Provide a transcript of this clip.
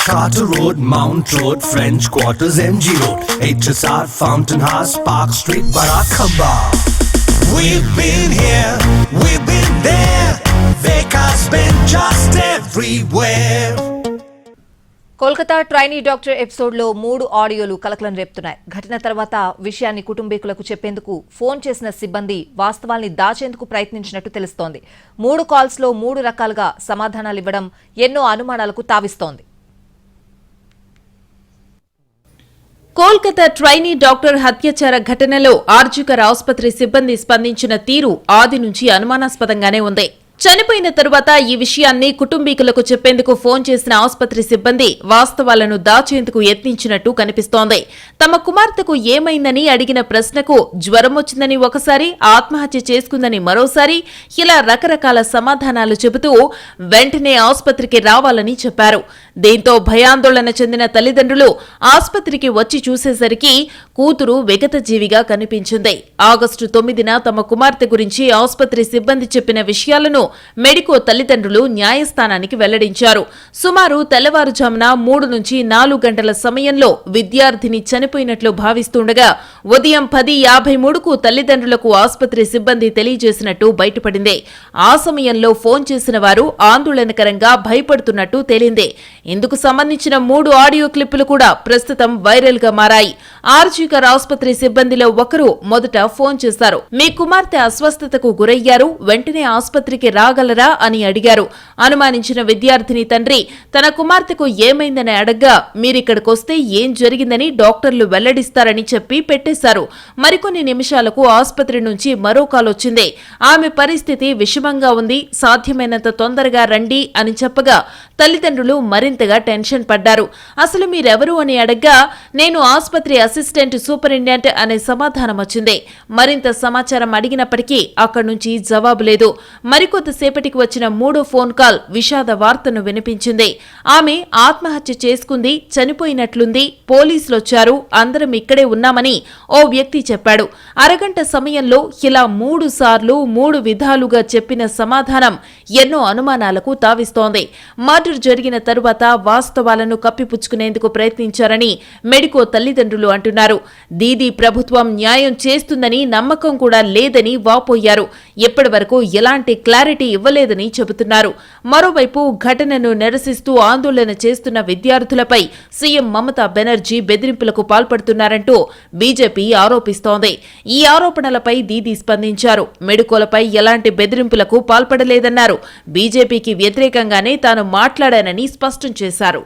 Carter Road, Mount Road, French Quarters, MG Road, HSR, Fountain House, Park Street, Barackamba. We've been here, we've been there, Vekas been just everywhere. Kolkata trainee doctor ఎపిసోడ్లో 3 ఆడియోలు కలకలం రేపుతున్నాయి. ఘటన తర్వాత విషయాన్ని కుటుంబీకులకు చెప్పేందుకు phone చేసిన సిబ్బంది వాస్తవాల్ని దాచేందుకు ప్రయత్నించినట్టు తెలుస్తోంది. 3 కాల్స్లో 3 రకాలుగా సమాధానాలివ్వడం ఎన్నో అనుమానాలకు తావిస్తోంది. కోల్కతా ట్రైనీ డాక్టర్ హత్యాచార ఘటనలో ఆర్జికర్ ఆసుపత్రి సిబ్బంది స్పందించిన తీరు ఆది నుంచి అనుమానాస్పదంగానే ఉంది. చనిపోయిన తరువాత ఈ విషయాన్ని కుటుంబీకులకు చెప్పేందుకు ఫోన్ చేసిన ఆసుపత్రి సిబ్బంది వాస్తవాలను దాచేందుకు యత్నించినట్టు కనిపిస్తోంది. తమ కుమార్తెకు ఏమైందని అడిగిన ప్రశ్నకు జ్వరం వచ్చిందని ఒకసారి, ఆత్మహత్య చేసుకుందని మరోసారి, ఇలా రకరకాల సమాధానాలు చెబుతూ వెంటనే ఆసుపత్రికి రావాలని చెప్పారు. దీంతో భయాందోళన చెందిన తల్లిదండ్రులు ఆసుపత్రికి వచ్చి చూసేసరికి కూతురు విగతజీవిగా కనిపించింది. ఆగస్టు 9న తమ కుమార్తె గురించి ఆసుపత్రి సిబ్బంది చెప్పిన విషయాలను మెడికో తల్లిదండ్రులు న్యాయస్థానానికి వెల్లడించారు. సుమారు తెల్లవారుజామున 3 నుంచి 4 గంటల సమయంలో విద్యార్థిని చనిపోయినట్లు భావిస్తుండగా ఉదయం 10:53కు తల్లిదండ్రులకు ఆసుపత్రి సిబ్బంది తెలియజేసినట్టు బయటపడింది. ఆ సమయంలో ఫోన్ చేసిన వారు ఆందోళనకరంగా భయపడుతున్నట్టు తేలింది. ఇందుకు సంబంధించిన 3 ఆడియో క్లిప్పులు కూడా ప్రస్తుతం వైరల్ గా మారాయి. ఆర్జికర్ ఆసుపత్రి సిబ్బందిలో ఒకరు మొదట ఫోన్ చేశారు. మీ కుమార్తె అస్వస్థతకు గురయ్యారు, వెంటనే ఆసుపత్రికి రాగలరా అని అడిగారు. అనుమానించిన విద్యార్థిని తండ్రి తన కుమార్తెకు ఏమైందని అడగ్గా మీరిక్కడికొస్తే ఏం జరిగిందని డాక్టర్లు వెల్లడిస్తారని చెప్పి పెట్టేశారు. మరికొన్ని నిమిషాలకు ఆసుపత్రి నుంచి మరో కాల్ వచ్చింది. ఆమె పరిస్థితి విషమంగా ఉంది, సాధ్యమైనంత తొందరగా రండి అని చెప్పగా తల్లిదండ్రులు మరింతగా టెన్షన్ పడ్డారు. అసలు మీరెవరు అని అడగ్గా నేను ఆసుపత్రి అసిస్టెంట్ సూపరింటెండెంట్ అనే సమాధానం వచ్చింది. మరింత సమాచారం అడిగినప్పటికీ అక్కడి నుంచి జవాబు లేదు. మరికొద్దిసేపటికి వచ్చిన 3వ ఫోన్ కాల్ విషాద వార్తను వినిపించింది. ఆమె ఆత్మహత్య చేసుకుంది, చనిపోయినట్లుంది, పోలీసులొచ్చారు, అందరం ఇక్కడే ఉన్నామని ఓ వ్యక్తి చెప్పాడు. అరగంట సమయంలో ఇలా 3 సార్లు 3 విధాలుగా చెప్పిన సమాధానం ఎన్నో అనుమానాలకు తావిస్తోంది. మర్డర్ జరిగిన తరువాత వాస్తవాలను కప్పిపుచ్చుకునేందుకు ప్రయత్నించారని మెడికో తల్లిదండ్రులు అంటున్నారు. దీదీ ప్రభుత్వం న్యాయం చేస్తుందని నమ్మకం కూడా లేదని వాపోయారు. ఇప్పటివరకు ఎలాంటి క్లారిటీ ఇవ్వలేదని చెబుతున్నారు. మరోవైపు ఘటనను నిరసిస్తూ ఆందోళన చేస్తున్న విద్యార్థులపై సీఎం మమతా బెనర్జీ బెదిరింపులకు పాల్పడుతున్నారంటూ బీజేపీ ఆరోపిస్తోంది. ఈ ఆరోపణలపై దీదీ స్పందించారు. మెడికోలపై ఎలాంటి బెదిరింపులకు పాల్పడలేదన్నారు. బీజేపీకి వ్యతిరేకంగానే తాను మాట్లాడానని స్పష్టం చేశారు.